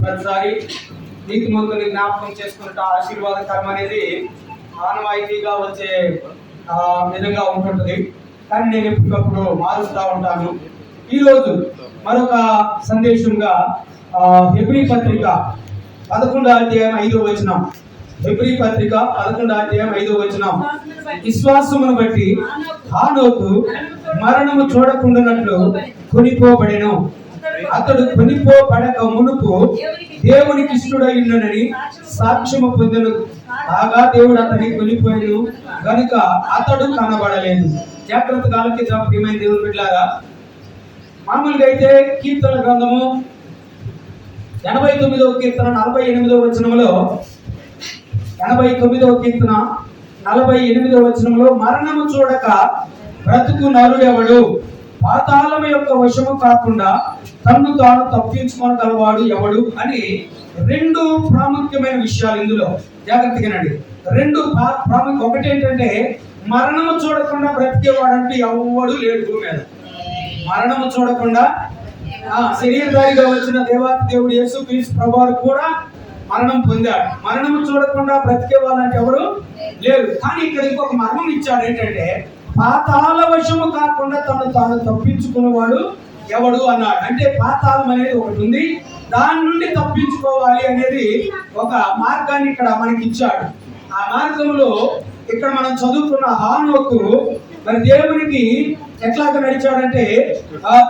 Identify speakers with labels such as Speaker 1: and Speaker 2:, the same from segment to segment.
Speaker 1: ప్రతిసారి నీతిమంతుని జ్ఞాపకం చేసుకున్నట్టు ఆశీర్వాదకరం అనేది ఆనవాయితీగా వచ్చే విధంగా ఉంటుంటుంది. కానీ నేను ఎప్పటికప్పుడు మారుస్తూ ఉంటాను. ఈరోజు మరొక సందేశంగా హెబ్రీ పత్రిక 11వ అధ్యాయం 5వ వచనం. హెబ్రీ పత్రిక 11వ అధ్యాయం 5వ వచనం. విశ్వాసమును బట్టి హానోకు మరణము చూడకుండానట్లు కొనిపోబడెను. అతడు కొనిపోబడక మునుపు దేవునికి ఇష్టడైనని సాక్ష్యము పొందెను. కాగా దేవుడు అతన్ని కొనిపోయాను గనుక అతడు కనబడలేదు. జాగ్రత్తగా ఆలకిద్దాం ప్రియమైన దేవుని బిడ్డలారా. మామూలుగా అయితే కీర్తన గ్రంథము 89వ కీర్తన 48వ వచనంలో 89వ కీర్తన 48వ వచనంలో మరణము చూడక బ్రతుకు నరుడెవడు, పాతాళం యొక్క వశము కాకుండా తన్ను తాను తప్పించుకోగలవాడు ఎవడు అని రెండు ప్రాముఖ్యమైన విషయాలు ఇందులో జాగ్రత్తగానండి. రెండు ప్రాముఖ్యం. ఒకటి ఏంటంటే మరణము చూడకుండా బ్రతికేవాడంటే ఎవడు లేడు భూమి మీద. మరణము చూడకుండా శరీరధారిగా వచ్చిన దేవాతి దేవుడు యేసుక్రీస్తు ప్రభువు కూడా మరణం పొందాడు. మరణము చూడకుండా బ్రతికే వాళ్ళంటే ఎవరు లేరు. కానీ ఇక్కడ ఇంకొక మరణం ఇచ్చాడు. ఏంటంటే పాతాళ వశము కాకుండా తను తాను తప్పించుకునేవాడు ఎవడు అన్నాడు. అంటే పాతాళం అనేది ఒకటి ఉంది, దాని నుండి తప్పించుకోవాలి అనేది ఒక మార్గాన్ని ఇక్కడ మనకి ఇచ్చాడు. ఆ మార్గంలో ఇక్కడ మనం చదువుకున్న హానోకు మరి దేవునికి ఎట్లాగా నడిచాడంటే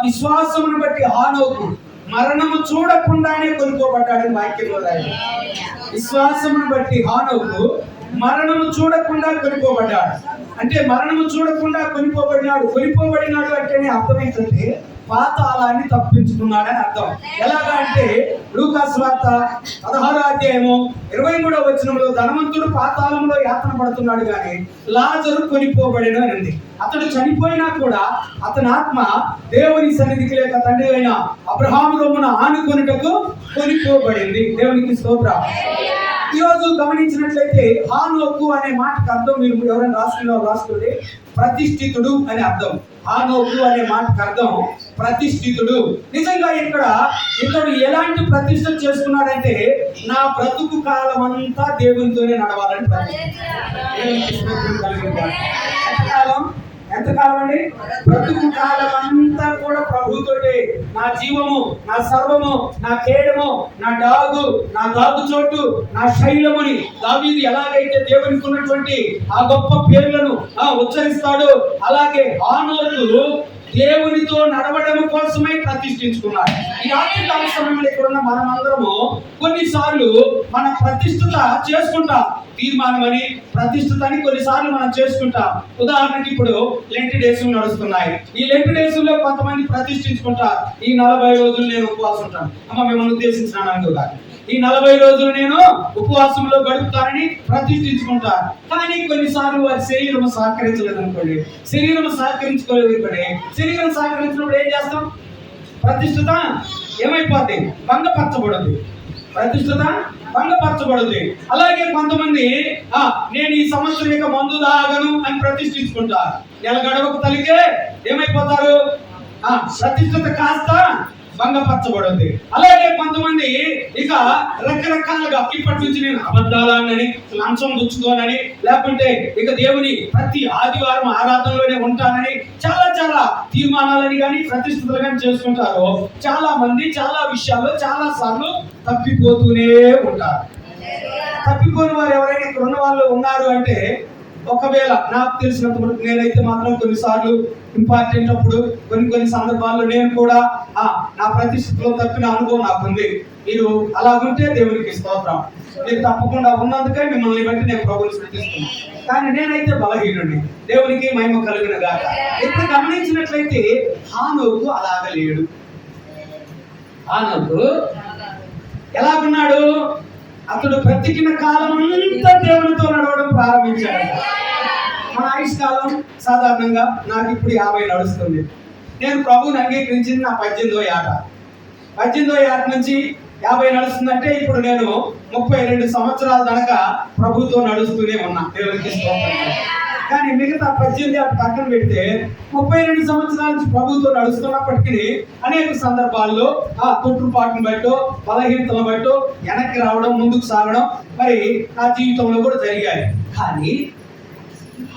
Speaker 1: విశ్వాసమును బట్టి హానోకు మరణము చూడకుండానే కొనుక్కోబడ్డాడని వాక్యంలో రాయాలి. విశ్వాసమును బట్టి హానోకు మరణము చూడకుండా కొనుక్కోబడ్డాడు. అంటే మరణము చూడకుండా కొనిపోబడినాడు అంటేనే అర్థం ఏంటంటే పాతాళాన్ని తప్పించుకున్నాడని అర్థం. ఎలాగా అంటే లూకా సువార్త 16వ అధ్యాయము 23వ వచనంలో ధనవంతుడు పాతాళంలో యాతన పడుతున్నాడు కానీ లాజరు కొనిపోబడెను అని ఉంది. అతడు చనిపోయినా కూడా అతని ఆత్మ దేవుని సన్నిధికి లేక తండ్రి అయిన అబ్రహాము రొమ్మున ఆనుకొనుటకు కొనిపోబడింది. దేవునికి స్తోత్రం. ఈరోజు గమనించినట్లయితే హానోకు అనే మాటకు అర్థం మీరు ఎవరైనా రాసుకోండి, ప్రతిష్ఠితుడు అని అర్థం. హానోకు అనే మాటకు అర్థం ప్రతిష్ఠితుడు. నిజంగా ఇతడు ఎలాంటి ప్రతిష్ఠ చేసుకున్నాడంటే నా బ్రతుకు కాలం అంతా దేవునితోనే నడవాలని ఎంతకాలం అండి? బ్రతుకు కాలం అంతా కూడా ప్రభుతోటే. నా జీవము, నా సర్వము, నా కేడము, నా దాగు చోటు, నా శైలముని దావీదు ఎలాగైతే దేవునికి ఉన్నటువంటి ఆ గొప్ప పేర్లను ఉచ్చరిస్తాడు, అలాగే హానోకు దేవునితో నడవడం కోసమే ప్రతిష్ఠించుకున్నాడు. ఈ రాత్రికాల సమయంలో ఇక్కడున్న మనమందరము కొన్నిసార్లు మన ప్రతిష్ఠత చేసుకుంటాం. తీర్మానమని ప్రతిష్ఠతని కొన్నిసార్లు మనం చేసుకుంటాం. ఉదాహరణకి ఇప్పుడు లెంట్ డేస్ నడుస్తున్నాయి. ఈ లెంట్ డేస్ లో కొంతమంది ప్రతిష్ఠించుకుంటారు. ఈ 40 రోజులు నేను ఉపవాసం ఉంటాను. అమ్మ మిమ్మల్ని ఉద్దేశించినాను అందుగా. ఈ 40 రోజులు నేను ఉపవాసంలో గడుపుతానని ప్రతిష్ఠించుకుంటారు. కానీ కొన్నిసార్లు వారి శరీరం సహకరించలేదు అనుకోండి, శరీరం సహకరించినప్పుడు ఏం చేస్తాం? ప్రతిష్ఠత ఏమైపోద్ది? భంగపరచబడుద్ది. ప్రతిష్ఠత భంగపరచబడుద్ది. అలాగే కొంతమంది నేను ఈ సంవత్సరం ఇక మందు తాగను అని ప్రతిష్ఠించుకుంటారు. నెల గడవకు తలిగే ఏమైపోతారు? ప్రతిష్ఠత కాస్త భంగపరచబడుద్ది. అలాగే కొంతమంది ఇక రకరకాలుగా ఇప్పటి నుంచి నేను అబద్ధాలని, లంచం పుచ్చుకోనని, లేకుంటే ఇక దేవుని ప్రతి ఆదివారం ఆరాధనలోనే ఉంటానని చాలా తీర్మానాలని కానీ ప్రతిష్ఠితులు కానీ చేసుకుంటారు. చాలా మంది చాలా విషయాల్లో చాలా సార్లు తప్పిపోతూనే ఉంటారు. తప్పిపోయిన వారు ఎవరైనా ఇక్కడ ఉన్న వాళ్ళు ఉన్నారు అంటే, ఒకవేళ నాకు తెలిసినంత వరకు నేనైతే మాత్రం కొన్నిసార్లు ఇంపార్టెంట్ అప్పుడు కొన్ని సందర్భాల్లో నేను కూడా నా ప్రతిష్ఠలో తప్పిన అనుభవం నాకుంది. మీరు అలాగుంటే దేవునికి స్తోత్రం. మీరు తప్పకుండా ఉన్నందుకే మిమ్మల్ని బట్టి నేను ప్రభువుని స్తుతిస్తున్నాను. కానీ నేనైతే బలహీనుడిని. దేవునికి మహిమ కలుగును గాక. ఇప్పుడు గమనించినట్లయితే హానోకు అలాగలేడు. హానోకు ఎలాగున్నాడు? అతడు బ్రతికిన కాలం అంతా దేవునితో నడవడం ప్రారంభించాడు. మన ఆయుష్ కాలం సాధారణంగా నాకు ఇప్పుడు 50 నడుస్తుంది. నేను ప్రభువుని అంగీకరించింది నా 18వ ఏట. 18వ ఏట నుంచి 50 నడుస్తుందంటే ఇప్పుడు నేను 32 సంవత్సరాల దాకా ప్రభుతో నడుస్తూనే ఉన్నా. దేవునికి స్తోత్రం. కానీ మిగతా 18 అటు పక్కన పెడితే 32 సంవత్సరాల నుంచి ప్రభుత్వం నడుస్తున్నప్పటికీ అనేక సందర్భాల్లో ఆ తొట్టుపాటును బట్టో బలహీనతలను బట్టో వెనక్కి రావడం, ముందుకు సాగడం మరి నా జీవితంలో కూడా జరిగాయి. కానీ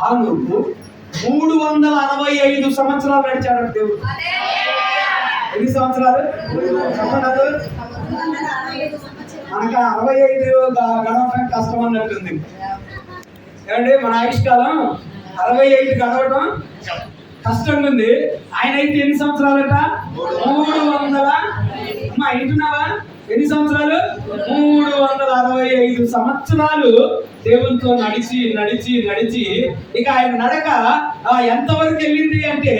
Speaker 1: హానోకు 365 సంవత్సరాలు నడిచాడు దేవుడు. ఎన్ని సంవత్సరాలు చెప్పండి? మనకు 65 గడవటం కష్టం అన్నట్టుంది ఏమండి. మన ఆయుష్కాలం 65 గడవటం కష్టంగా ఉంది. ఆయన అయితే ఎన్ని సంవత్సరాలట? 300. అమ్మా ఇంటున్నావా? ఎన్ని సంవత్సరాలు? 365 సంవత్సరాలు దేవునితో నడిచి నడిచి నడిచి ఇక ఆయన నడక ఎంతవరకు వెళ్ళింది అంటే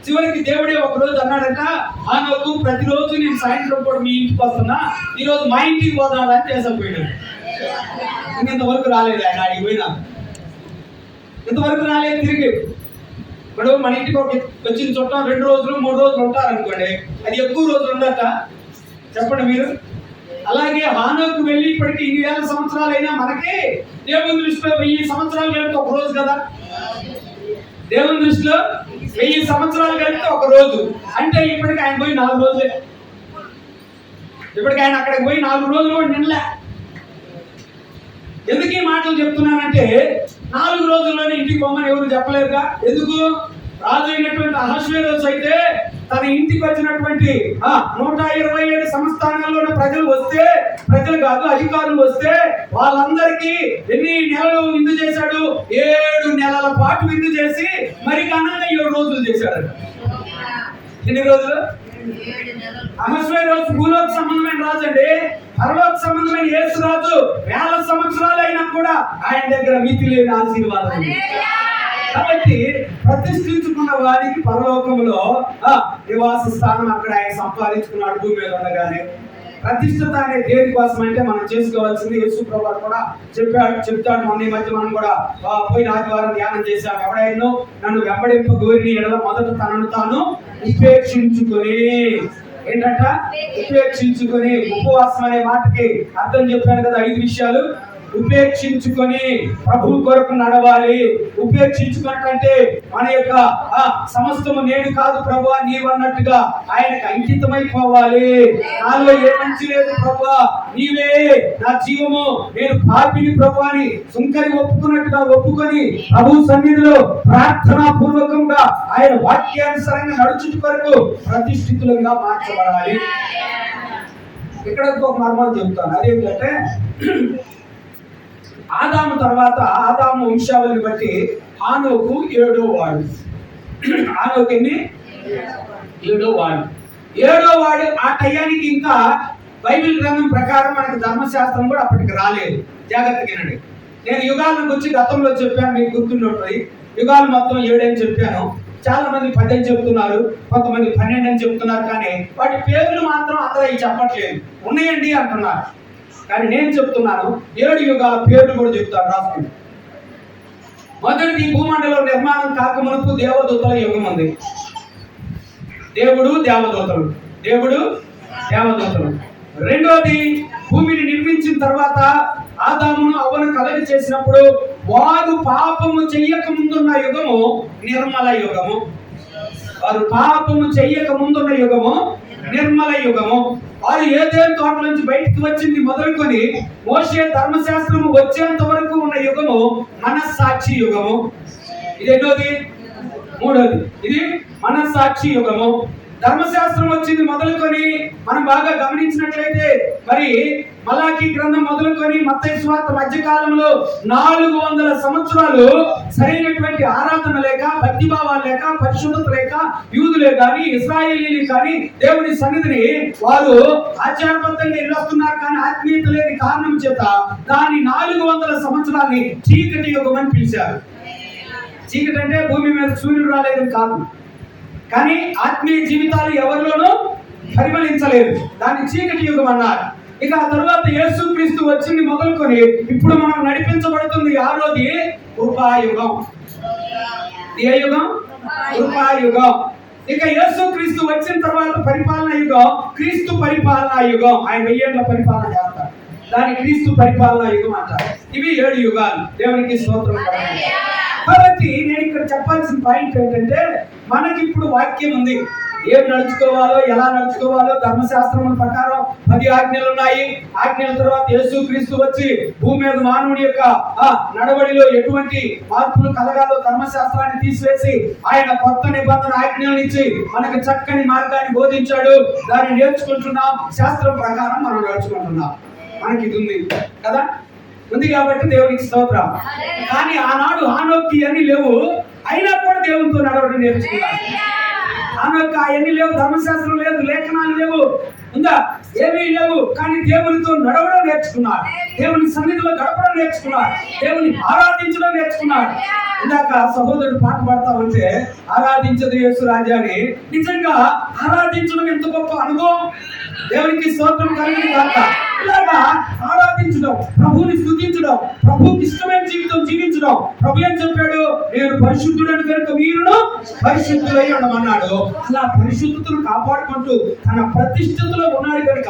Speaker 1: చివరికి దేవుడే ఒక రోజు అన్నాడట, హానోకు ప్రతిరోజు నేను సాయంత్రం కూడా మీ ఇంటికి వస్తున్నా, ఈరోజు మా ఇంటికి పోదామని చేసపోయినాడు. ఇంతవరకు రాలేదు ఆయన ఆడికి పోయినా, ఇంతవరకు రాలేదు తిరిగి. ఇప్పుడు మన ఇంటికి వచ్చిన చుట్టం 2 రోజులు 3 రోజులు ఉంటారనుకోండి, అది ఎక్కువ రోజులు ఉండట చెప్పండి మీరు. అలాగే హానోకు వెళ్ళి ఇప్పటికి 2000 సంవత్సరాలైనా మనకి దేవుని దృష్టిలో 1000 సంవత్సరాలు కలిపితే ఒక రోజు కదా. దేవుని దృష్టిలో 1000 సంవత్సరాలు కలిపితే ఒక రోజు అంటే ఇప్పటికి ఆయన పోయి 4 రోజులే. ఇప్పటికి ఆయన అక్కడికి పోయి 4 రోజులు కూడా నిన్నలే. ఎందుకు ఈ మాటలు చెప్తున్నానంటే 4 రోజుల్లోనే ఇంటికి పోమని ఎవరు చెప్పలేరుగా. ఎందుకు? రాజు అయినటువంటి అహష్వేరోషు అయితే తన ఇంటికి వచ్చినటువంటి 127 సంస్థానాల్లో ప్రజలు వస్తే, ప్రజలు కాదు అధికారులు వస్తే వాళ్ళందరికీ ఎన్ని నెలలు విందు చేశాడు? 7 నెలల పాటు విందు చేసి మరి ఘనంగా 7 రోజులు చేశాడు. ఎన్ని రోజులు? అహష్వేరోషు భూలోక సంబంధమైన రాజు అండి. పరలోక సంబంధమైన యేసు రాజు 1000 సంవత్సరాలు అయినా కూడా ఆయన దగ్గర మితి లేని ఆశీర్వాదం. కాబట్టి ప్రతిష్ఠించుకున్న వారికి పరలోకంలో నివాస స్థానం అక్కడ ఆయన సంపాదించుకున్నాడు భూమి మీద ఉండగానే. ప్రతిష్ఠత అనే దేనికోసం అంటే మనం చేసుకోవాల్సింది యేసు ప్రభువు కూడా చెప్తాడు. మొన్న ఈ మధ్య మనం కూడా పోయిన ఆదివారం ధ్యానం చేశాం. ఎవడైనా నన్ను వెంబడింపగోరిన ఎడల మొదట తనను తాను ఉపేక్షించుకొని, ఏంటంట? ఉపేక్షించుకొని. ఉపవాసం అనే మాటకి అర్థం చెప్పాను కదా, 5 విషయాలు. ఉపేక్షించుకొని ప్రభు కొరకు నడవాలి. ఉపేక్షించుకున్నట్టే మన యొక్క సమస్తము నేను కాదు ప్రభువా నీవు అన్నట్టుగా ఆయనకు అంకితమైపోవాలి. నాలో ఏ మంచి లేదు ప్రభువా, నీవే నా జీవము, నేను పాపిని ప్రభువా అని సుంకరి ఒప్పుకున్నట్టుగా ఒప్పుకొని ప్రభు సన్నిధిలో ప్రార్థనా పూర్వకంగా ఆయన వాక్యానుసారంగా నడుచుట కొరకు ప్రతిష్ఠితులుగా మార్చబడాలి. ఇక్కడ ఒక మర్మం చెప్తాను. అదేంటంటే ఆదాము తర్వాత ఆదాము వంశావళిని బట్టి హానోకు 7వ వాడు. హానోకు ఎన్ని? 7వ వాడు. 7వ వాడు ఆ టయానికి ఇంకా బైబిల్ గ్రంథం ప్రకారం మనకి ధర్మశాస్త్రం కూడా అప్పటికి రాలేదు. జాగ్రత్తగా వినండి. నేను యుగాలను గురించి గతంలో చెప్పాను, మీకు గుర్తుంటుంది. యుగాలు మొత్తం 7 అని చెప్పాను. చాలా మంది 10 అని చెప్తున్నారు, కొంతమంది 12 అని చెప్తున్నారు. కానీ వాటి పేర్లు మాత్రం అందరూ చెప్పట్లేదు. ఉన్నాయండి అంటున్నారు. కానీ నేను చెప్తున్నాను 7 యుగాల పేర్లు కూడా చెప్తాను, రాసుకోండి. మొదటిది భూమండలం నిర్మాణం కాకమునుపు దేవదూతల యుగం ఉంది. దేవుడు దేవదూతలు, దేవుడు దేవదూతలు. రెండోది భూమిని నిర్మించిన తర్వాత ఆదామును అవ్వను కలగ చేసినప్పుడు వారు పాపము చెయ్యక ముందున్న యుగము నిర్మల యుగము. వారు పాపము చెయ్యక ముందున్న యుగము నిర్మల యుగము. వారు ఏదేను తోట నుంచి బయటికి వచ్చింది మొదలుకొని మోషే ధర్మశాస్త్రము వచ్చేంత వరకు ఉన్న యుగము మనస్సాక్షి యుగము. ఇది ఎన్నోది? 3వది. ఇది మనస్సాక్షి యుగము. ధర్మశాస్త్రం వచ్చింది మొదలుకొని మనం బాగా గమనించినట్లయితే మరి మలాకీ గ్రంథం మొదలుకొని మత్తయి సువార్త మధ్యకాలంలో 400 సంవత్సరాలు సరైనటువంటి ఆరాధన లేక, భక్తిభావాలు లేక, పరిశుద్ధత లేక యూదులే కానీ ఇశ్రాయేలీలు కానీ దేవుని సన్నిధిని వారు ఆచారబద్ధంగా వెళ్ళొస్తున్నారు. కానీ ఆత్మీయత లేని కారణం చేత దాని 400 సంవత్సరాన్ని చీకటి యుగం అని పిలిచారు. చీకటి అంటే భూమి మీద సూర్యుడు రాలేదు కాదు, కానీ ఆత్మీయ జీవితాలు ఎవరిలోనూ పరిమళించలేదు. దాన్ని చీకటి యుగం అన్నారు. ఇక ఆ తర్వాత యేసుక్రీస్తు వచ్చింది మొదలుకొని ఇప్పుడు మనం నడిపించబడుతుంది 6వది కృపాయుగం. ఏ యుగం? కృపాయుగం. ఇక యేసుక్రీస్తు వచ్చిన తర్వాత పరిపాలన యుగం క్రీస్తు పరిపాలనా యుగం. ఆయన 1000 ఏళ్ల పరిపాలన చేస్తారు, దాన్ని క్రీస్తు పరిపాలనా యుగం అంటారు. ఇవి 7 యుగాలు. దేవునికి స్తోత్రం. కాబట్టి నేను ఇక్కడ చెప్పాల్సిన పాయింట్ ఏంటంటే, మనకి ఇప్పుడు వాక్యం ఉంది, ఏం నడుచుకోవాలో, ఎలా నడుచుకోవాలో. ధర్మశాస్త్రం ప్రకారం 10 ఆజ్ఞలు ఉన్నాయి. ఆజ్ఞల తర్వాత యేసుక్రీస్తు వచ్చి భూమి మీద మానవుడి యొక్క నడవడిలో ఎటువంటి మార్పులు కలగాలో ధర్మశాస్త్రాన్ని తీసివేసి ఆయన కొత్త నిబంధన ఆజ్ఞలను ఇచ్చి మనకు చక్కని మార్గాన్ని బోధించాడు. దాన్ని నేర్చుకుంటున్నాం, శాస్త్రం ప్రకారం మనం నడుచుకుంటున్నాం. మనకి ఇది ఉంది కదా, ఉంది కాబట్టి దేవునికి స్తోత్రం. కానీ ఆనాడు హానోక్కి అన్ని లేవు, అయినా కూడా దేవునితో నడవడం నేర్చుకున్నాడు. ఆమెకు అవన్నీ లేవు, ధర్మశాస్త్రం లేదు, లేఖనాలు లేవు, ఉందా, ఏమీ లేవు. కానీ దేవునితో నడవడం నేర్చుకున్నాడు, దేవుని సన్నిధిలో గడపడం నేర్చుకున్నాడు, దేవుని ఆరాధించడం నేర్చుకున్నాడు. ఇందాక సహోదరుడు పాట పాడతా ఉంటే, ఆరాధించదు యేసు రాజా అని. నిజంగా ఆరాధించడం ఎంత గొప్ప అనుభవం. దేవునికి స్తోత్రం కలిగి కాక ఇలాగా ఆరాధించడం, ప్రభువుని స్తుతించడం, ప్రభువుకి ఇష్టమైన జీవితం జీవించడం. ప్రభు ఏం చెప్పాడు? నేను పరిశుద్ధుడని కనుక మీరును పరిశుద్ధులై ఉండమన్నాడు. అలా పరిశుద్ధతను కాపాడుకుంటూ తన ప్రతిష్ఠితులో ఉన్నాడు కనుక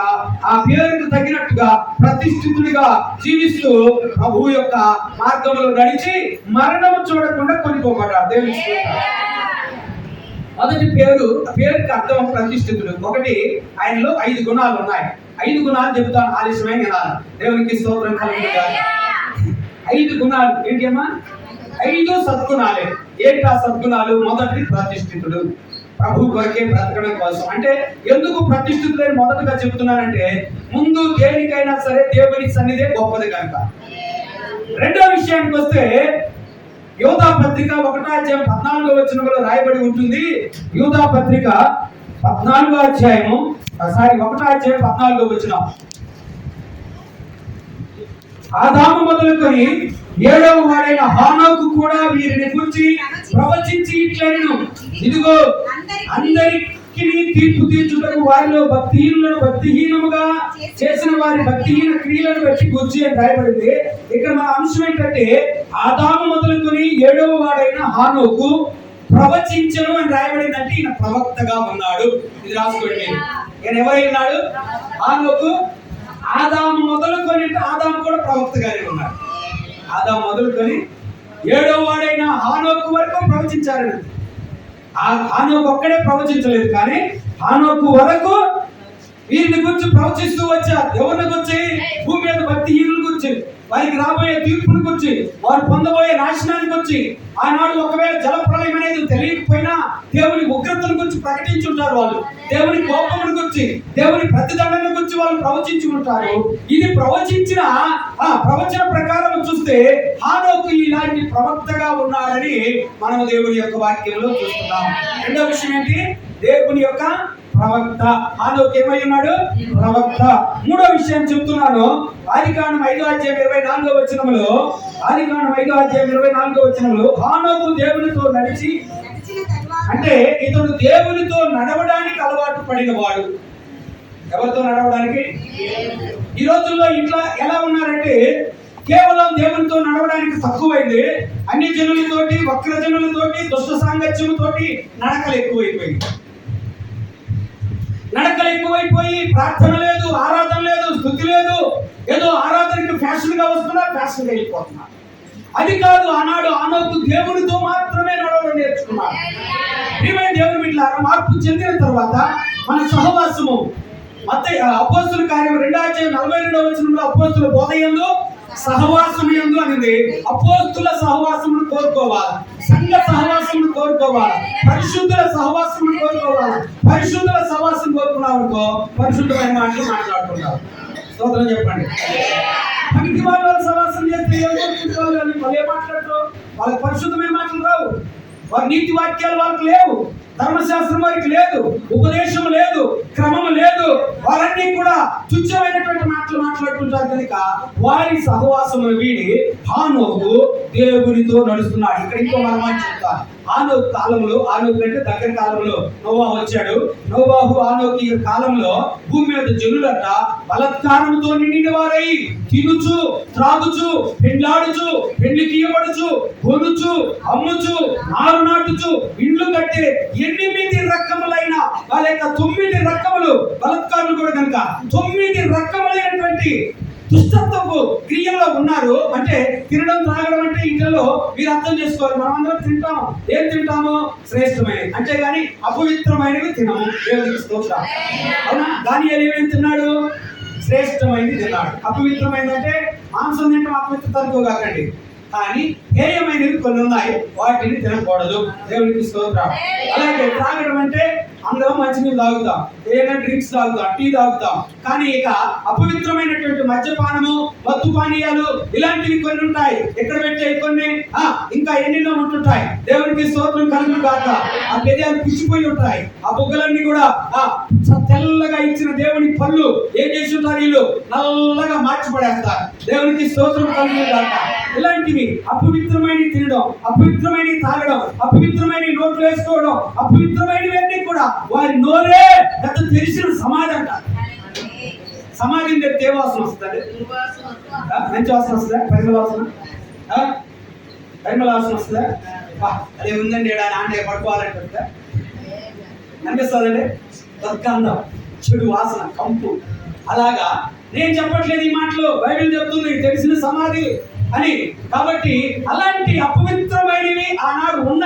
Speaker 1: ఆ పేరుకు తగినట్టుగా ప్రతిష్ఠితుడిగా జీవిస్తూ ప్రభువు యొక్క మార్గంలో నడిచి మరణము చూడకుండా కొనుక్కోబడ్డాడు. దేవుని మొదటి పేరుకి అర్థం ప్రతిష్ఠితుడు. ఒకటి, ఆయనలో 5 గుణాలు ఉన్నాయి. 5 గుణాలు చెబుతాను, ఆలస్యమైన వినాలి. దేవునికి స్తోత్రం కలుగుతుంది. 5 గుణాలు ఏంటమ్మా? 5 సద్గుణాలే. ఏంటి ఆ సద్గుణాలు? మొదటి, ప్రతిష్ఠితుడు, ప్రభు కొరకే బ్రతకడం కోసం. అంటే ఎందుకు ప్రతిష్ఠితులని మొదటగా చెబుతున్నానంటే, ముందు దేనికైనా సరే దేవుని సన్నిధే గొప్పది కనుక. రెండో విషయానికి వస్తే, యూదా పత్రిక 1వ అధ్యాయం 14వ వచనంలో రాయబడి ఉంటుంది. యూదా పత్రిక 1వ అధ్యాయం 14వ వచనం. ఆదాము మొదలుకొని 7వ వాడైన హానోకు కూడా వీరిని గురించి ప్రవచించి ఇట్లనెను, ఇదిగో అందరికి తీర్పు తీర్చుటకు వారిలో భక్తిహీనులను భక్తిహీనముగా చేసిన వారి భక్తిహీన క్రియలను బట్టి గుర్చి అని రాయబడింది. ఇక్కడ మన అంశం ఏంటంటే, ఆదాము మొదలుకొని 7వ వాడైన హానోకు ప్రవచించను అని రాయబడింది. అంటే ఈయన ప్రవక్తగా ఉన్నాడు. ఇది రాసుకోండి. ఈయన ఎవరై ఉన్నాడు? హానోకు. ఆదాము మొదలుకొని, ఆదాము కూడా ప్రవక్తగానే ఉన్నాడు. ఆదాము మొదలుకొని 7వ వాడైన హానోకు వరకు ప్రవచించారు. హానోకు ఒక్కడే ప్రవచించలేదు, కానీ హానోకు వరకు వీరిని గురించి ప్రవచిస్తూ వచ్చారు. ఎవరిని గురించి? భూమి మీద భక్తిహీనుల గురించి, వారికి రాబోయే తీర్పుని గురించి, వారు పొందబోయే నాశనానికి వచ్చి. ఆనాడు ఒకవేళ జల ప్రళయం అనేది తెలియకపోయినా దేవుని ఉగ్రతను గురించి ప్రకటించుంటారు వాళ్ళు. దేవుని కోపమును గురించి, దేవుని ప్రతిదండన గురించి వాళ్ళు ప్రవచించి ఉంటారు. ఇది ప్రవచించిన ప్రవచన ప్రకారం చూస్తే హానోకు ఇలాంటి ప్రవక్తగా ఉన్నాడని మనం దేవుని యొక్క వాక్యంలో చూస్తున్నాం. రెండో విషయం ఏంటి? దేవుని యొక్క ప్రవక్త. హానోకు ఏమై ఉన్నాడు? ప్రవక్త. మూడో విషయం చెప్తున్నాను. ఆదికాండం 5వ అధ్యాయం 24వ వచనంలో, ఆదికాండం 5వ అధ్యాయం 24వ వచనంలో హానోకు దేవునితో నడిచి, అంటే ఇతడు దేవునితో నడవడానికి అలవాటు పడినవాడు. ఎవరితో నడవడానికి? ఈ రోజుల్లో ఇట్లా ఎలా ఉన్నారంటే, కేవలం దేవునితో నడవడానికి తక్కువైంది. అన్ని జనులతోటి, వక్ర జనులతోటి, దుష్ట సాంగత్యముతోటి నడకలు ఎక్కువైపోయింది. నడకలు ఎక్కువైపోయి ప్రార్థన లేదు, ఆరాధన లేదు, స్తుతి లేదు. ఏదో ఆరాధనకి ఫ్యాషన్ గా వస్తున్నారు, ఫ్యాషన్ గా వెళ్ళిపోతున్నారు. అది కాదు. ఆనాడు హానోకు దేవునితో మాత్రమే నడవడం నేర్చుకున్నాడు. ప్రియమైన దేవుని బిడ్డలారా, మార్పు చెందిన తర్వాత మన సహవాసము అపోస్తుల కార్యం 2వ అధ్యాయం 42వ వచనంలో అపోస్తుల బోధ యందు సహవాసము యందు అనేది. అపోస్తుల సహవాసమును కోరుకోవాలి, సంఘ సహవాసమును కోరుకోవాలి, పరిశుద్ధుల సహవాసమును కోరుకోవాలి. పరిశుద్ధుల సహవాసం కోరుకున్నామనుకో పరిశుద్ధమైన మాటలు మాట్లాడుకుంటారు. స్తోత్రం చెప్పండి. పనికి వాళ్ళ సహవాసం చేస్తే వాళ్ళు ఏం మాట్లాడతారు? వాళ్ళకి పరిశుద్ధమైన మాటలు రావు, వారి నీతి వాక్యాలు వాళ్ళకి లేవు, ధర్మశాస్త్రం వారికి లేదు, ఉపదేశం లేదు, క్రమం లేదు. వారన్నీ కూడా తుచ్చమైనటువంటి మాటలు మాట్లాడుకుంటారు కనుక వారి సహవాసము వీడి హానోకు దేవునితో నడుస్తున్నాడు. ఇక్కడ ఇంకో మనం చెప్తాను. హానోకు కాలంలో, హానోకు అంటే దగ్గర కాలంలో నోవాహు వచ్చాడు. నోవాహు హానోకు కాలంలో భూమి మీద జనులంట బలత్కారంతో నిండిన వారై తినుచు, త్రాగుచు, పెండ్లాడుచు, పెళ్లికి ఇవ్వబడుచు, కొనుచు, అమ్ముచు, నారు నాటుచు, ఇండ్లు కట్టే 8 రకములైన వాళ్ళ యొక్క 9 రకములు బలత్కారులు కూడా కనుక 9 రకములైనటువంటి దుష్టత్వపు క్రియల్లో ఉన్నారు అంటే తినడం త్రాగడం అంటే ఇంట్లో మీరు అర్థం చేసుకోవాలి. మనం అందరం తింటాము. ఏం తింటాము? శ్రేష్టమైనవి, అంతేగాని అపవిత్రమైనవి తినము. దేవునికి స్తోత్రం. అవునా? దానియేలు ఏమేమి తిన్నాడు? శ్రేష్టమైనది తిన్నాడు. అపవిత్రమైనది అంటే మాంసం తింటాం అపవిత్రత అనుకోగాకండి, కానీ హేయమైనవి కొన్ని ఉన్నాయి, వాటిని తినకూడదు. దేవునికి స్తోత్రం. అలాగే త్రాగడం అంటే అందరం మంచినీళ్ళు తాగుతాం, ఏదైనా డ్రింక్స్ తాగుతాం, టీ తాగుతాం, కానీ ఇక అపవిత్రమైనటువంటి మద్యపానము, మత్తు పానీయాలు ఇలాంటివి కొన్ని ఉంటాయి. ఎక్కడ పెట్టే కొన్ని ఇంకా ఎన్నెన్నో ఉంటుంటాయి. దేవునికి స్తోత్రం కలుగును గాక. ఆ పెదాలు పుచ్చిపోయి ఉంటాయి, ఆ బొగ్గలన్నీ కూడా తెల్లగా ఇచ్చిన దేవుని పళ్ళు ఏం చేసి ఉంటారు? వీళ్ళు నల్లగా మార్చి పడేస్తారు. దేవునికి స్తోత్రం కలుగును గాక. ఇలాంటివి అపవిత్రమైన తినడం, అపవిత్రమైన తాగడం, అపవిత్రమైన నోట్లు వేసుకోవడం, అపవిత్రమైనవన్నీ కూడా వారి నోరే పెద్ద తెలిసిన సమాధి అంటారు. సమాధిని తెప్పితే వాసన వస్తుంది, మంచి వాసన వస్తుందా? పరిమళ వాసన, పరిమళ వాసన వస్తుందా? అదే ఉందండి నాన్న పడుకోవాలంటే అనిపిస్తుందండి. దుర్గంధం, చెడు వాసన, కంపు. అలాగా నేను చెప్పట్లేదు ఈ మాటలు, బైబిల్ చెప్తుంది తెలిసిన సమాధి అని. కాబట్టి అలాంటి అపవిత్రమైనవి ఆనాడు ఉన్న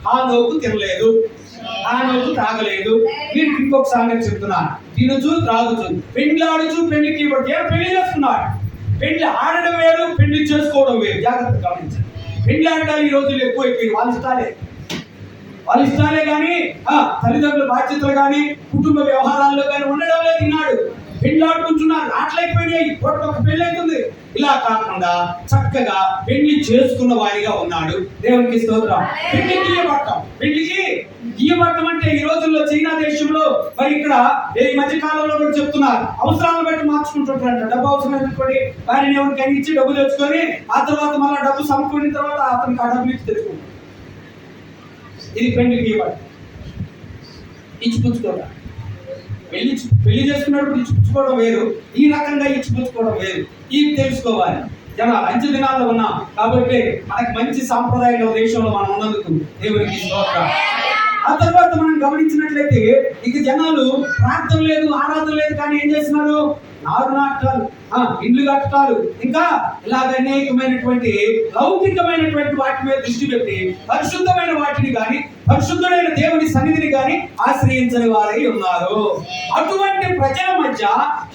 Speaker 1: హానోకు తినలేదు, హానోకు తాగలేదు. నేను ఇంకొక సంగతి చెప్తున్నాను. తినుచు త్రాగుచు పెండ్లాడుచు పెళ్లికి పెళ్లి చేస్తున్నాడు. పెళ్లి ఆడడం వేరు, పెళ్లి చేసుకోవడం వేరు. జాగ్రత్త గమనించండి. పెళ్లి ఆడటాలు ఈ రోజులు ఎక్కువైపోయింది. వాళ్ళ ఇష్టాలే కానీ తల్లిదండ్రుల బాధ్యతలు కానీ కుటుంబ వ్యవహారాల్లో కానీ ఉండడం లేదు. ఈనాడు పెళ్లాడుకుంటున్నారు, ఆటలైపోయినాయి, ఒక పెళ్లి అవుతుంది. ఇలా కాకుండా చక్కగా పెళ్లి చేసుకున్న వారిగా ఉన్నాడు. దేవునికి స్తోత్రం. పెళ్లికి ఇయ్యబట్టం అంటే ఈ రోజుల్లో చైనా దేశంలో, మరి ఇక్కడ ఈ మధ్య కాలంలో కూడా చెప్తున్నారు, అవసరాలను బట్టి మార్చుకుంటుంటారంట. డబ్బు అవసరం అనుకోండి, వారిని ఎవరికైనా ఇచ్చి డబ్బు తెచ్చుకొని ఆ తర్వాత మళ్ళీ డబ్బు సమకూరిన తర్వాత అతనికి ఆ డబ్బులు ఇచ్చి తెచ్చుకుంటారు. ఇది పెళ్లికి ఇవ్వబట్టం. ఇచ్చిపుచ్చుకోవడం, పెళ్లి చేసుకున్నప్పుడు ఇచ్చిపుచ్చుకోవడం వేరు, ఈ రకంగా ఇచ్చిపుచ్చుకోవడం వేరు. ఇవి తెలుసుకోవాలి. జనాలు అంచె దినాల్లో ఉన్నాం కాబట్టి మనకి మంచి సాంప్రదాయాల దేశంలో మనం ఉన్నందుకు దేవునికి స్తోత్రం. ఆ తర్వాత మనం గమనించినట్లయితే ఇక జనాలు ప్రార్థన లేదు, ఆరాధన లేదు, కానీ ఏం చేస్తున్నారు? నారు నాటాలు, ఇండ్లు కట్టడాలు, ఇంకా ఇలాగ అనేకమైనటువంటి లౌకికమైనటువంటి వాటి మీద దృష్టి పెట్టి పరిశుద్ధమైన వాటిని కానీ పరిశుద్ధమైన దేవుని సన్నిధిని కానీ ఆశ్రయించని వారై ఉన్నారు. అటువంటి ప్రజల మధ్య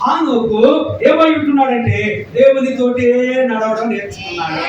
Speaker 1: హానోకు ఏమై ఉంటున్నాడంటే దేవునితోటే నడవడం నేర్చుకున్నాడు.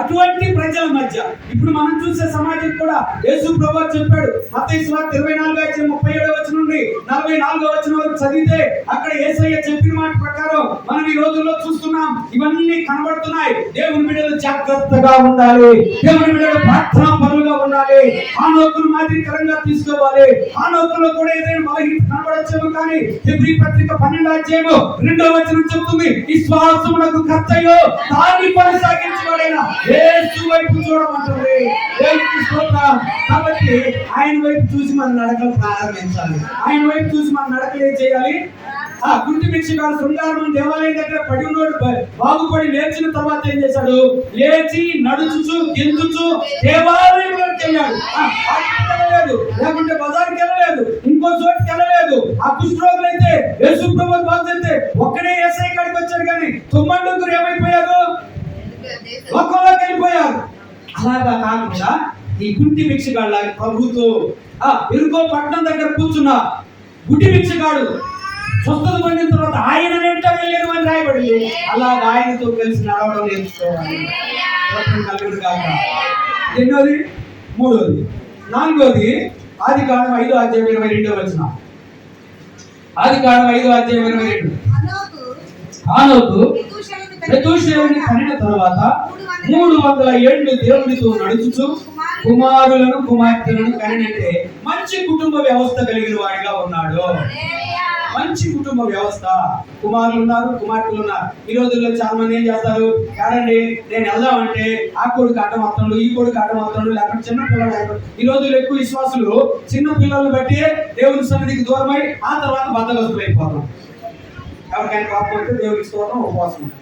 Speaker 1: అటువంటి ప్రజల మధ్య ఇప్పుడు మనం చూసే సమాజం కూడా యేసు ప్రభువు చెప్పాడు. మత్తయి సువార్త 24:37 నుండి 44 వరకు చదివితే అక్కడ యేసయ్య చెప్పిన మాట ప్రకారం మనం ఈ రోజుల్లో చూస్తున్నాం. ఇవన్నీ కనబడుతున్నాయి. దేవుని బిడ్డలు జాగ్రత్తగా ఉండాలి, దేవుని బిడ్డలు ప్రార్థనా పరులుగా ఉండాలి, హానోకును మాదిరికరంగా తీసుకోవాలి. హానోకులో కూడా ఏదైనా బలహీనత కనబడొచ్చేమో, కానీ హెబ్రీ పత్రిక 12:2 చెప్తుంది, విశ్వాసమునకు కర్తయు దాన్ని కొనసాగించువాడైన యేసు వైపు చూడమంటుంది. దేవునికి స్తోత్రం. కాబట్టి ఆయన వైపు చూసి మన నడకలు ప్రారంభించాలి. ఆయన వైపు చూసి మన నడకలు ఏం చేయాలి? గుంటి భిక్షగాడు శృంగారం దేవాలయం దగ్గర పడి ఉన్నాడు. బాగుపడి లేచిన తర్వాత ఏం చేశాడు? లేచి నడుచుచు గెంతుచు దేవాలయంలోకి వెళ్ళాడు. వెళ్ళలేదు, లేకుంటే బజార్కి వెళ్ళలేదు, ఇంకో చోటుకి వెళ్ళలేదు. ఆ కుష్ఠరోగులు అయితే యేసు ప్రభువు బాగుంటే ఒక్కడే యేసయ్య కాడికి వచ్చాడు, కానీ 9 ఏమైపోయారు? లోకంలోకి వెళ్ళిపోయారు. అలాగా కాకుండా ఈ గుంటి భిక్షగాడు ప్రభుతో ఇరుకో పట్టణం దగ్గర కూర్చున్న గుడ్డి భిక్షగాడు స్వస్థత పొందిన తర్వాత ఆయన వెంట వెళ్ళారు అని రాయబడింది. అలాగా ఆయనతో కలిసి నడవడం నేర్చుకోవాలి. ఎన్నోది? 3వది. 4వది ఆదికాండం 5:22. ఆదికాండం 5:22. హానోకు మెతూషెలని కనిన తర్వాత 300 ఏళ్ళు దేవునితో నడుచుచు కుమారులను కుమార్తెలను కనినంటే మంచి కుటుంబ వ్యవస్థ కలిగిన వాడిగా ఉన్నాడు. మంచి కుటుంబ వ్యవస్థ. కుమారులు ఉన్నారు, కుమార్తెలు ఉన్నారు. ఈ రోజుల్లో చాలా మంది ఏం చేస్తారు? కాదండి నేను వెళ్దామంటే ఆ కొడుకు ఆట మాత్రంలో, ఈ కొడుకు ఆట మాత్రంలో, లేకపోతే చిన్న పిల్లలు. ఈ రోజుల్లో ఎక్కువ విశ్వాసులు చిన్న పిల్లలను బట్టి దేవుని సన్నిధికి దూరమై ఆ తర్వాత బద్దగస్తులు అయిపోతాం. ఎవరికైనా పాపం అయితే దేవుడికి స్తోత్రం, ఉపవాసం ఉంటారు.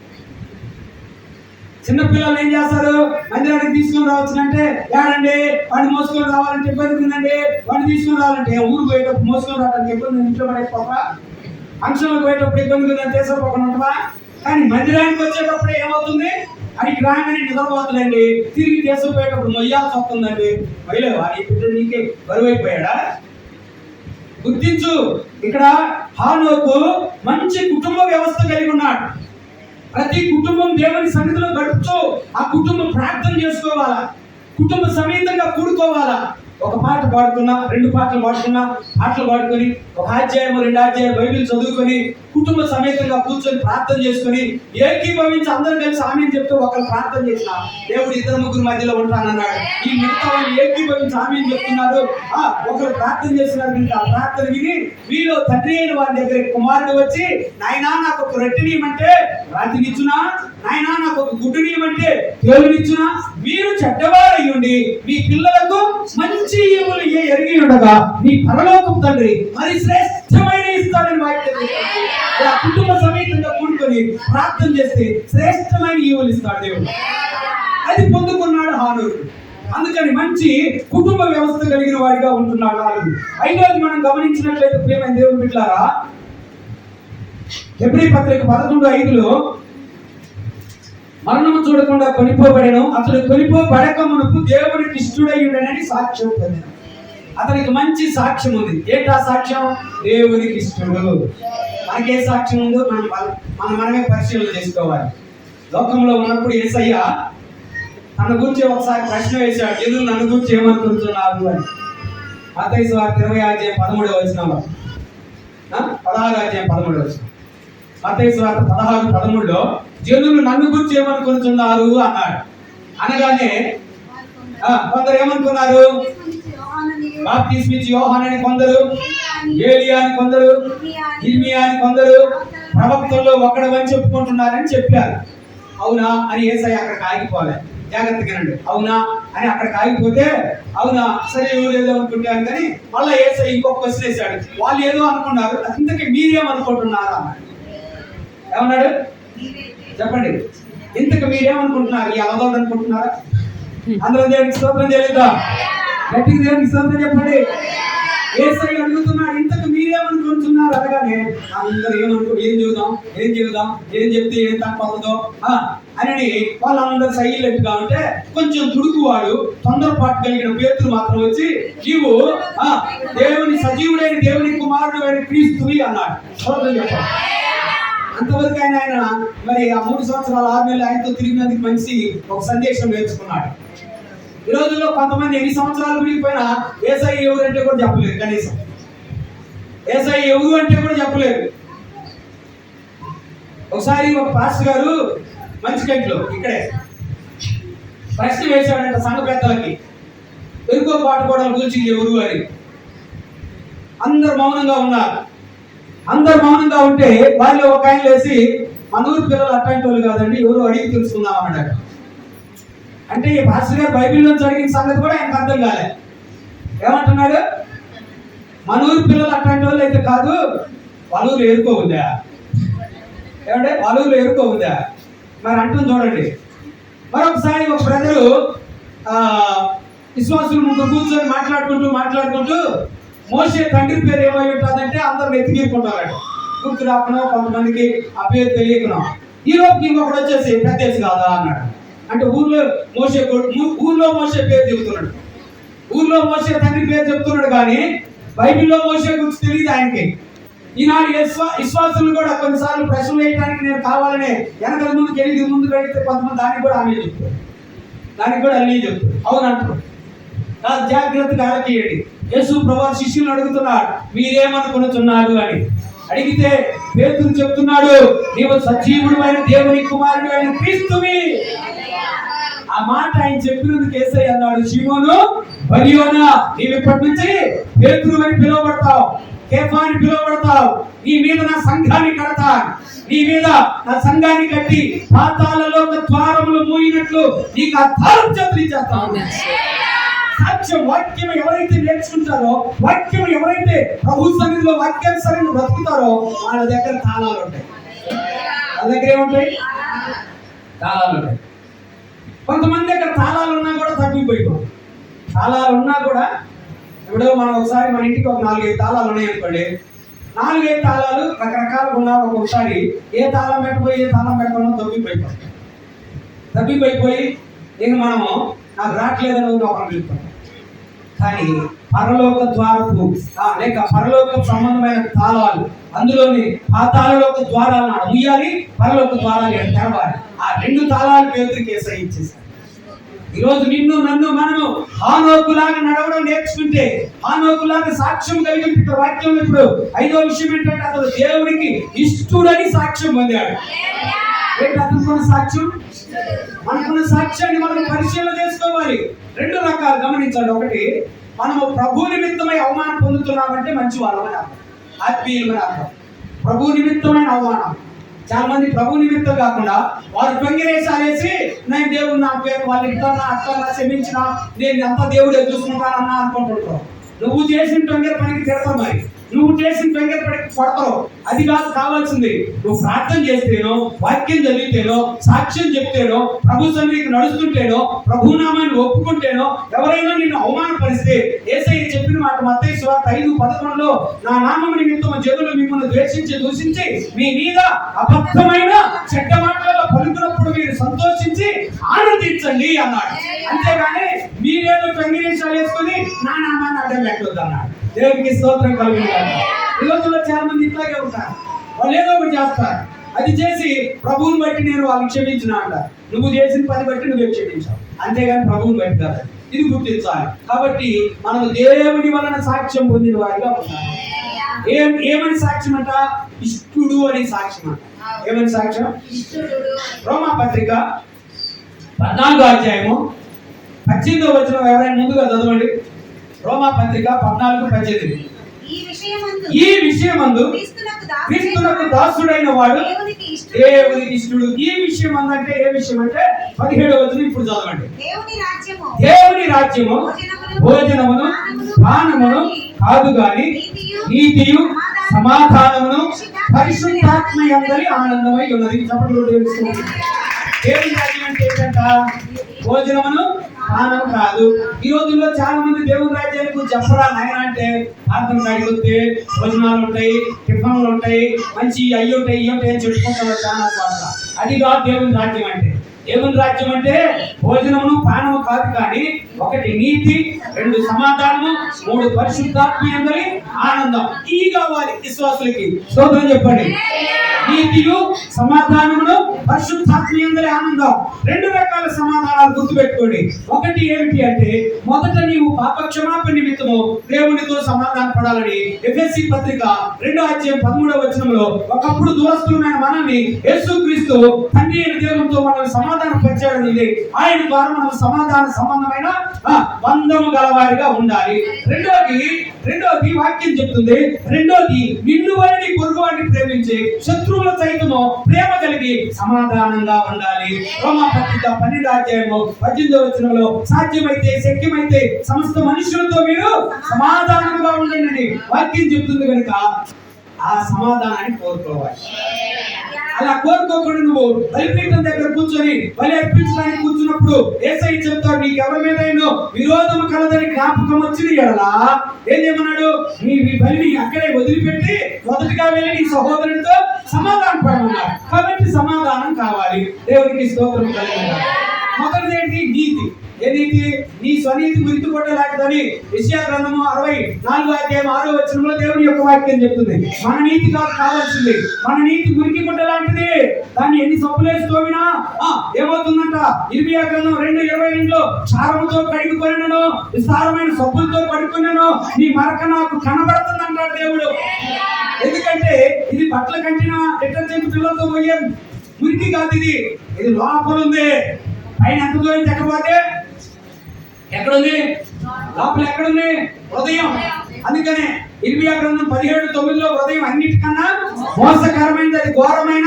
Speaker 1: చిన్న పిల్లలు ఏం చేస్తారు? మందిరానికి తీసుకొని రావచ్చునంటే ఏడండి వాడిని మోసుకొని రావాలంటే ఇబ్బంది ఉందండి, వాడిని తీసుకొని రావాలంటే ఊరు పోయేటప్పుడు మోసుకొని రావడానికి ఇబ్బంది, ఇంట్లో పడేసుకోక ఫంక్షన్లకు పోయేటప్పుడు ఇబ్బంది ఉందని తీసుకోకుండా ఉంటావా? కానీ మందిరానికి వచ్చేటప్పుడు ఏమవుతుంది? అది రాగానే నిద్రపోతుందండి, తిరిగి తీసుకుపోయేటప్పుడు మొయ్యాల్సి వస్తుందండి. మొయ్యలేవా? నీ బిడ్డ నీకే బరువైపోయాడా? గుర్తించు, ఇక్కడ హానోకు మంచి కుటుంబ వ్యవస్థ కలిగి ఉన్నాడు. ప్రతి కుటుంబం దేవుని సన్నిధిలో గడుపుతూ ఆ కుటుంబం ప్రార్థన చేసుకోవాలా, కుటుంబ సమేతంగా కూడుకోవాలా. ఒక పాట పాడుకున్నా, 2 పాటలు పాడుకున్నా, పాటలు పాడుకొని 1 అధ్యాయం 2 అధ్యాయం బైబిల్ చదువుకొని కుటుంబ సమేతంగా కూర్చొని ప్రార్థన చేసుకొని ఏకీభవించి అందరూ కలిసి ఆమేన్ చెప్తూ ఒకరు ప్రార్థన చేసిన దేవుడు 2-3 మధ్యలో ఉంటానన్నాడు. ఈ మిగతా వాళ్ళు ఏకీభవించి ఆమేన్ చెప్తున్నారు. ఒకరు ప్రార్థన చేస్తున్నారు కనుక ఆ ప్రార్థన విని మీలో తండ్రి అయిన వారి దగ్గర కుమారుడు వచ్చి, నాయనా నాకు ఒక రొట్టెనియమంటే రాతినిచ్చునా, నాయనా నాకు ఒక గుడ్డునియమంటే తేలునిచ్చునా, మీరు చెడ్డవారయ్యుండి మీ పిల్లలకు మంచి ఈవులు ఎరిగి ఉండగా మీ పరలోకపు తండ్రి మరి శ్రేష్టమైన ఇస్తాడని వాక్యం. కుటుంబ సమేతంగా కూడుకొని ప్రార్థన చేస్తే శ్రేష్టమైన ఈవులు ఇస్తాడు దేవుడు. అది పొందుకున్నాడు హానోకు. అందుకని మంచి కుటుంబ వ్యవస్థ కలిగిన వాడిగా ఉంటున్నాడు హానోకు. ఐదోది మనం గమనించినట్లయితే ప్రియమైన దేవుని బిడ్డలారా, హెబ్రీ పత్రిక 11:5లో మరణము చూడకుండా కొనిపోబడెను, అతడు కొనిపోబడక మునుపు దేవునికి ఇష్టడయ్యుడనని సాక్ష్యం పొందెను. అతనికి మంచి సాక్ష్యం ఉంది. ఏంటా సాక్ష్యం? దేవునికి ఇష్టడు. మనకే సాక్ష్యం ఉందో మనమే పరిశీలన చేసుకోవాలి. లోకంలో ఉన్నప్పుడు యేసయ్య తన గురించి ఒకసారి ప్రశ్న వేశాడు, ఎందుకు నన్ను గురించి ఏమనుకుంటున్నారు అని. మత్తయి సువార్త 20 అధ్యాయం 13వ వచనంలో, 16 అధ్యాయం 13వ వచనం, మత్తయి సువార్త 16:13లో జనులు నన్ను గురించి ఏమనుకుంటున్నారు అన్నాడు. అనగానే కొందరు ఏమనుకున్నారు? బాప్తిస్మిచ్చి యోహానని కొందరు, ఏలియా అని కొందరు, ఇర్మియా అని కొందరు, ప్రవక్తల్లో ఒకడవని చెప్పుకుంటున్నారని చెప్పారు. అవునా అని యేసయ్య అక్కడికి ఆగిపోలే. జాగ్రత్తగానండి, అవునా అని అక్కడికి ఆగిపోతే అవునా సరే ఎవరు ఏదో అనుకుంటాను కానీ మళ్ళీ యేసయ్య ఇంకొక క్వశ్చన్ వేశాడు. వాళ్ళు ఏదో అనుకున్నారు, ఇంతకీ మీరేమనుకుంటున్నారా అన్నాడు. ఏమన్నాడు చెప్పండి? ఇంతకు మీరేమనుకుంటున్నారు? ఈ అలవాటు అనుకుంటున్నారా? అందరూ దేవునికి స్తోత్రం చేయలేదా? గట్టిగా దేవునికి స్తోత్రం చెప్పండి. యేసయ్య అడుగుతున్నాడు, ఇంతకు మీరేమనుకుంటున్నారు అనగానే అందరూ ఏం చెబుదాం, ఏం చెప్తే ఏం తప్పదో అని వాళ్ళందరూ సైలెంట్ గా ఉంటే కొంచెం తుడుకువాడు తొందరపాటు కలిగిన పేతురు మాత్రం వచ్చి, నీవు దేవుని సజీవుడైన దేవుని కుమారుడు అయిన క్రీస్తువి అన్నాడు. స్తోత్రం చెప్పండి. అంతవరకు ఆయన మరి ఆ 3 సంవత్సరాలు 6 నెలలు ఆయనతో తిరిగినందుకు మంచి ఒక సందేశం నేర్చుకున్నాడు. ఈ రోజుల్లో కొంతమంది ఎన్ని సంవత్సరాలు తిరిగిపోయినా యేసయ్య ఎవరు అంటే కూడా చెప్పలేరు. కనీసం యేసయ్య ఎవరు అంటే కూడా చెప్పలేరు. ఒకసారి ఒక పాస్టర్ గారు మంచి గంటలో ఇక్కడే ప్రశ్న వేశాడంట సంఘ పెద్దలకి, ఎరుకో పాటుకోవడం గురించి ఎవరు అని. అందరు మౌనంగా ఉన్నారు. అందరు మౌనంగా ఉంటే వాళ్ళు ఒక ఆయన లేసి, మన ఊరు పిల్లలు అట్లాంటి వాళ్ళు కాదండి, ఎవరు అడిగి తెలుసుకుందాం అన్నాడు. అంటే ఈ పాస్టర్ గారు బైబిల్లోంచి అడిగిన సంగతి కూడా ఆయనకు అర్థం కాలే. ఏమంటున్నాడు? మన ఊరు పిల్లలు అట్లాంటి వాళ్ళు అయితే కాదు, వాళ్ళ ఊరు ఏరుకోవద్దా? ఏమంటే వాళ్ళ ఊరు ఏరుకోవద్దా? మరి అంటుంది చూడండి. మరొకసారి ఒక బ్రదరు విశ్వాసులు ముందు కూర్చొని మాట్లాడుకుంటూ మోషే తండ్రి పేరు ఏమై ఉంటుందంటే అందరు ఎత్తిగీరుకుంటారు. గుర్తు రాకుండా కొంతమందికి ఆ పేరు తెలియకున్నా. ఈ లోపుకి ఇంకొకటి వచ్చేసి పెద్దేసి కాదా అన్నాడు. అంటే ఊర్లో మోషే పేరు చెప్తున్నాడు, ఊర్లో మోషే తండ్రి పేరు చెప్తున్నాడు, కానీ బైబిల్లో మోషే గురించి తెలియదు ఆయనకి. ఈనాడు విశ్వాసులు కూడా కొన్నిసార్లు ప్రశ్నలు వేయడానికి నేను కావాలనే వెనకల ముందుకు ఎనిమిది ముందుకు అడిగితే కొంతమంది దానికి కూడా ఆమె చెప్తారు, దానికి కూడా అన్నీ చెప్తారు. అవునంటారు. జాగ్రత్తగా ఆలకియండి. యేసు ప్రభువు శిష్యులను అడుగుతున్నాడు, మీరేమనుకుంటున్నారు అని. అడిగితే పేతురు చెప్తున్నాడు, నీవు సజీవుడైన దేవుని కుమారుడు అయిన క్రీస్తువి. ఆ మాట ఆయన చెప్పినందుకు యేసయ్య అన్నాడు, సీమోను బర్యోనా, నీవు ఇప్పటి నుంచి పేతురు అని పిలువబడతావు, కేఫా అని పిలువబడతావు. నీ మీద నా సంఘాన్ని కడతా, నీ మీద నా సంఘాన్ని కట్టి పాతాళలో ద్వారములు మూయినట్లు నీకు అద్భుతం చేస్తాను. సాక్ష్యం వాక్యం ఎవరైతే నేర్చుకుంటారో, వాక్యం ఎవరైతే ప్రభు సన్నిధిలో వాక్యానుసారంగా బ్రతుకుతారో వాళ్ళ దగ్గర తాళాలు ఉంటాయి. వాళ్ళ దగ్గర ఏముంటాయి? తాళాలు ఉంటాయి. కొంతమంది దగ్గర తాళాలు ఉన్నా కూడా తగ్గిపోయిపోయి, తాళాలు ఉన్నా కూడా ఇప్పుడు మనం ఒకసారి మన ఇంటికి ఒక 4-5 తాళాలు ఉన్నాయి అనుకోండి, 4-5 తాళాలు రకరకాలుగా ఉన్నారు. ఒక్కొక్కసారి ఏ తాళం పెట్టబోయి ఏ తాళం పెట్టడం తప్పిపోయి ఇక మనము నాకు రావట్లేదని ఒకరు వెళ్తాం. కానీ పరలోక ద్వారపు లేక పరలోక సంబంధమైన తాళాలు, అందులోని పాతాళలోక ద్వారాలను ముయ్యాలి, పరలోక ద్వారాలు తెరవాలి. ఆ 2 తాళాలు పేతురికి యేసయ్య ఇచ్చేసారు. ఈరోజు నిన్ను నన్ను మనము హానోకులాగా నడవడం నేర్చుకుంటే, హానోకులాగా సాక్ష్యం కలిగి ఇక్కడ వాక్యం. ఇప్పుడు 5వ విషయం ఏంటంటే అతను దేవుడికి ఇష్టుడని సాక్ష్యం పొందాడు. ఏంటి అతనుకున్న సాక్ష్యం? మనకున్న సాక్ష్యాన్ని మనం పరిశీలన చేసుకోవాలి. 2 రకాలు గమనించండి. ఒకటి, మనము ప్రభు నిమిత్తమై అవమానం పొందుతున్నామంటే మంచి వాళ్ళమని అర్థం, ఆత్మీయులమని అర్థం. ప్రభు నిమిత్తమైన అవమానం. చాలా మంది ప్రభు నిమిత్తం కాకుండా వారు టొంగిరేసాలేసి నేను దేవుడు నా పేరు వాళ్ళు ఇట్లా అట్లా క్షమించిన నేను అంతా దేవుడే చూసుకుంటానన్నా అనుకుంటుంటావు. నువ్వు చేసిన టొంగర పనికి తిడతావు, మరి నువ్వు చేసిన టొంగర పనికి కొడతావు. అది కాదు కావాల్సింది. నువ్వు ప్రార్థన చేస్తేనో, వాక్యం చదివితేనో, సాక్ష్యం చెప్తేనో, ప్రభు సన్నిధికి నడుస్తుంటేనో, ప్రభునామాన్ని ఒప్పుకుంటేనో, ఎవరైనా నిన్ను అవమానపరిస్తే యేసయ్య చెప్పిన మాట మత్తయి సువార్త 5:11లో నా నామము నిమిత్తము జనులు మిమ్మల్ని ద్వేషించి దూషించి మీ మీద అబద్ధమైన చెడ్డ మాటలలో పలుకున్నప్పుడు మీరు సంతోషించి ఆనందించండి అన్నాడు. అంతేగాని మీరేదో టంగిరేషాలు వేసుకొని నా నామాన్ని అడ్డం పెట్టొద్దు అన్నాడు. దేవునికి స్తోత్రం కలుగుతుంది. ఈ రోజుల్లో చాలా మంది ఇట్లాగే ఉంటారు. వాళ్ళు ఏదో ఒకటి చేస్తారు. అది చేసి ప్రభువుని బట్టి నేను వాళ్ళని క్షమించిన అంటారు. నువ్వు చేసిన పని బట్టి నువ్వే క్షమించావు, అంతేగాని ప్రభువుని బట్టి కాదు. ఇది గుర్తించాలి. కాబట్టి మనం దేవుని వలన సాక్ష్యం పొందిన వారిగా ఉండాలి. ఏమని సాక్ష్యం అంట? ఇష్టుడు అని సాక్ష్యం అంట. ఏమని సాక్ష్యం? రోమా పత్రిక 14వ అధ్యాయము 18వ వచనం ఎవరైనా ముందుగా చదవండి. రోమా పత్రిక 14:18. ఈ విషయమందు క్రీస్తునకు దాసుడైన వాడు దేవునికి ఇష్టుడు. ఈ విషయం అంటే ఏ విషయం అంటే 17వ వచనం ఇప్పుడు చదవండి. దేవుని రాజ్యము భోజనమును పానమును కాదు గాని నీతియు సమాధానమును పరిశుద్ధాత్మ యందలి ఆనందమై ఉన్నది. చప్పట్లు దేవుని రాజ్యం అంటే ఏంటంట? భోజనమును పానం కాదు. ఈ రోజుల్లో చాలా మంది దేవుని రాజ్యానికి చెప్పరా నాయన అంటే ప్రార్థన కాడికొస్తే భోజనాలు ఉంటాయి, టిఫన్లు ఉంటాయి, మంచి అయ్యి ఉంటాయి ఇవి ఉంటాయి అని చెప్పుకుంటారు చాలా స్వార్థ. అది కాదు దేవుని రాజ్యం అంటే. దేవుని రాజ్యం అంటే భోజనమును పానము కాదు కానీ 1 నీతి, 2 సమాధానము, 3 పరిశుద్ధాత్మ యందలి ఆనందం. ఈ కావాలి విశ్వాసులకి. స్తోత్రం చెప్పండి. నీతియు సమాధానమును పరిశుద్ధాత్మ యందలి ఆనందం. 2 రకాల సమాధానాలు గుర్తుపెట్టుకోండి. ఒకటి ఏమిటి అంటే, మొదట నీవు పాప క్షమాపణ నిమిత్తము దేవునితో సమాధాన పడాలని ఎఫెసీ పత్రిక 2వ అధ్యాయం 13వ వచనంలో ఒకప్పుడు దూరస్తులమైన మనల్ని యేసుక్రీస్తు తండ్రి అయిన దేవునితో మనల్ని సమాధానం పరిచాడని ఆయన ద్వారా మనం సమాధాన సంబంధమైన బంధము గలవారిగా ఉండాలి. రెండోది వాక్యం చెప్తుంది. రెండోది నిన్ను వారిని పొరుగువారిని ప్రేమించి శత్రువుల సైతము ప్రేమ కలిగి సమాధానంగా ఉండాలి. రోమా పత్రిక 12వ అధ్యాయము 18వ వచనంలో సాధ్యమైతే శక్యమైతే సమస్త మనుషులతో మీరు సమాధానంగా ఉండండి వాక్యం చెప్తుంది కనుక ఆ సమాధానాన్ని కోరుకోవాలి. అలా కోరుకోకుండా నువ్వు బలిపీఠం దగ్గర కూర్చొని బలి అర్పించడానికి కూర్చున్నప్పుడు యేసయ్య చెప్తాడు, నీకు ఎవరి మీదైనా విరోధము కలదని జ్ఞాపకం వచ్చిన ఎడలా ఏం చేయమన్నాడు? నీ బలిని అక్కడే వదిలిపెట్టి మొదటిగా వెళ్ళి నీ సహోదరుడితో సమాధానం పడమన్నాడు. కాబట్టి సమాధానం కావాలి. దేవునికి స్తోత్రం కలుగును. మొదటిది ఏంటి? నీతి. ఏ నీతి? నీ స్వనీతి మురికి కొట్టలాంటిదని యెషయా గ్రంథము 64వ అధ్యాయం 6వ వచనంలో దేవుని యొక్క వాక్యం చెప్తుంది. మన నీతి కావాల్సింది. మన నీతి మురికి కొట్టలాంటిది. దాన్ని ఎన్ని సబ్బులేసి తోమినా ఏమవుతుందంట? ఇర్మియా గ్రంథం 2:22లో చారముతో కడిగిపోయినను విస్తారమైన సబ్బులతో కడుక్కున్నాను నీ మరక నాకు కనబడుతుంది అంటాడు దేవుడు. ఎందుకంటే ఇది బట్టల కంటిన డిటర్జెంట్ పిల్లలతో పోయే మురికి కాదు. ఇది లోపల ఉంది. పైన ఎంత దూరం చెక్కపోతే ఎక్కడుంది? లోపల ఎక్కడుంది? హృదయం. అందుకనే ఇర్మియా గ్రంథం 17:9లో హృదయం అన్నిటికన్నా మోసకరమైనది, అది ఘోరమైన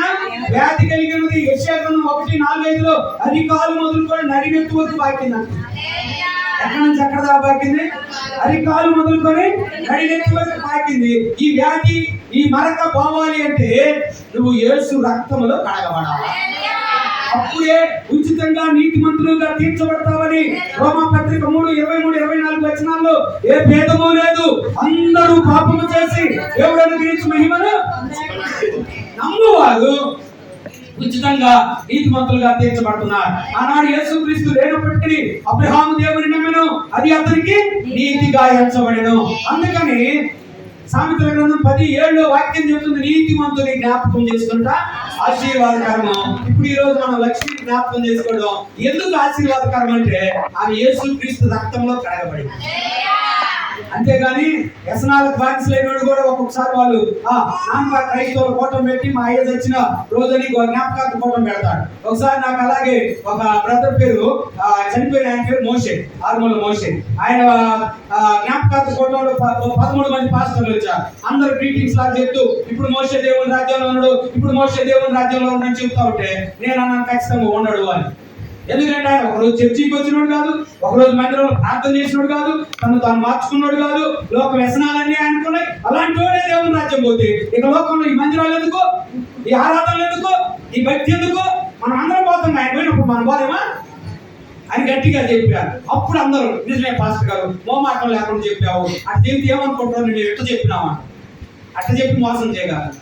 Speaker 1: వ్యాధి కలిగినది. యెషయా గ్రంథం 1:4-5లో అరికాలు మొదలుకొని నడినెత్తు వరకు పాకింది. ఎక్కడి నుంచి ఎక్కడ దాకా పాకింది? అరికాలు మొదలుకొని నడినెత్తు వరకు పాకింది. ఈ వ్యాధి, ఈ మరక పోవాలి అంటే నువ్వు యేసు రక్తములో కడగబడాలి. అప్పుడే ఉచితంగా నీతిమంతులుగా తీర్చబడతామని రోమాపత్రిక 3:23-24 వచనాల్లో ఏ భేదము లేదు. అందరూ పాపము చేసి దేవుడు అనుగ్రహించిన మహిమను నమ్మువారు ఉచితంగా నీతిమంతులుగా తీర్చబడుతున్నారు. ఆనాడు యేసుక్రీస్తు లేనప్పటికీ అబ్రహాము దేవుని నమ్మెను, అది అతనికి నీతిగా ఎంచబడెను. అందుకని సామెతల గ్రంథం 10:7 వాక్యం చెబుతుంది, నీతిమంతుని జ్ఞాపకం చేసుకుంటా ఆశీర్వాదకరము. ఇప్పుడు ఈ రోజు మనం లక్ష్మి జ్ఞాపకం చేసుకోవడం ఎందుకు ఆశీర్వాదకరం అంటే ఆమె యేసుక్రీస్తు రక్తంలో కడగబడింది. అంతేగాని వ్యసనాలకు బానిసలైనోడు కూడా ఒక్కొక్కసారి వాళ్ళు నాన్న క్రైస్తవుల ఫోటో పెట్టి మా అయ్య వచ్చిన రోజుని జ్ఞాపకార్థ ఫోటో పెడతాడు. ఒకసారి నాకు అలాగే ఒక బ్రదర్ పేరు చనిపోయిన ఆయన పేరు మోషే, ఆర్మూల మోషే. ఆయన జ్ఞాపకార్థ ఫోటోలో 13 మంది పాస్టర్లు వచ్చారు. అందరు గ్రీటింగ్స్ లాగా చెప్తూ ఇప్పుడు మోషే దేవుని రాజ్యంలో ఉన్నాడు, ఇప్పుడు మోషే దేవుని రాజ్యంలో ఉన్నాడని చెప్తా ఉంటే నేను అన్నాను ఖచ్చితంగా ఉండడు అని. ఎందుకంటే ఆయన ఒకరోజు చర్చికి వచ్చినోడు కాదు, ఒకరోజు మందిరంలో ప్రార్థన చేసినోడు కాదు, తాను మార్చుకున్నాడు కాదు, లోక వ్యసనాలన్నీ అనుకున్నాయి. అలాంటి వాడే దేవుని రాజ్యం పోతే ఇక లోకంలో ఈ మందిరాలు ఎందుకు, ఈ ఆరాధనలు ఎందుకు, ఈ భక్తి ఎందుకు? మనం అందరం పోతాం. ఆయన పోయినప్పుడు మనం పోలేమా అని గట్టిగా చెప్పారు. అప్పుడు అందరూ నిజమే పాస్టర్ గారు మోమాటం లేకుండా చెప్పావు, అటు చెప్తే ఏమనుకుంటున్నావు, నేను ఎట్లా చెప్పినావా, అట్లా చెప్పి మోసం చేయగలరు.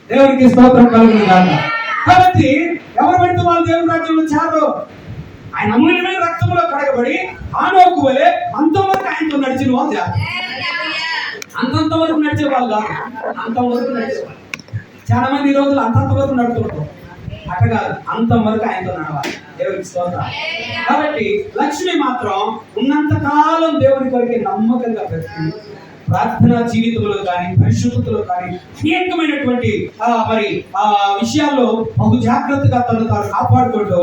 Speaker 1: దేవునికి స్తోత్రం కలుగును గాక. కాబట్టి ఎవరు పడితే వాళ్ళు దేవుని రాజ్యంలో చేరరు. ఆయన అమూల్యమైన రక్తంలో కడగబడి ఆనోకు వలె అంతవరకు ఆయనతో నడిచిన వాళ్ళు అంతంత వరకు నడిచే వాళ్ళు కాదు, అంతవరకు నడిచేవాళ్ళు. చాలా మంది ఈ రోజులు అంతంత వరకు నడుతుంటారు. అట్లా కాదు, అంతవరకు ఆయనతో నడవాలి. దేవునికి స్తోత్రం. కాబట్టి లక్ష్మి మాత్రం ఉన్నంత కాలం దేవుని కొరికి నమ్మకంగా బ్రతికింది. ప్రార్థనా జీవితంలో కానీ పరిశుద్ధతలో కానీ అనేకమైనటువంటి మరి విషయాల్లో బహు జాగ్రత్తగా తను తాను కాపాడుకుంటూ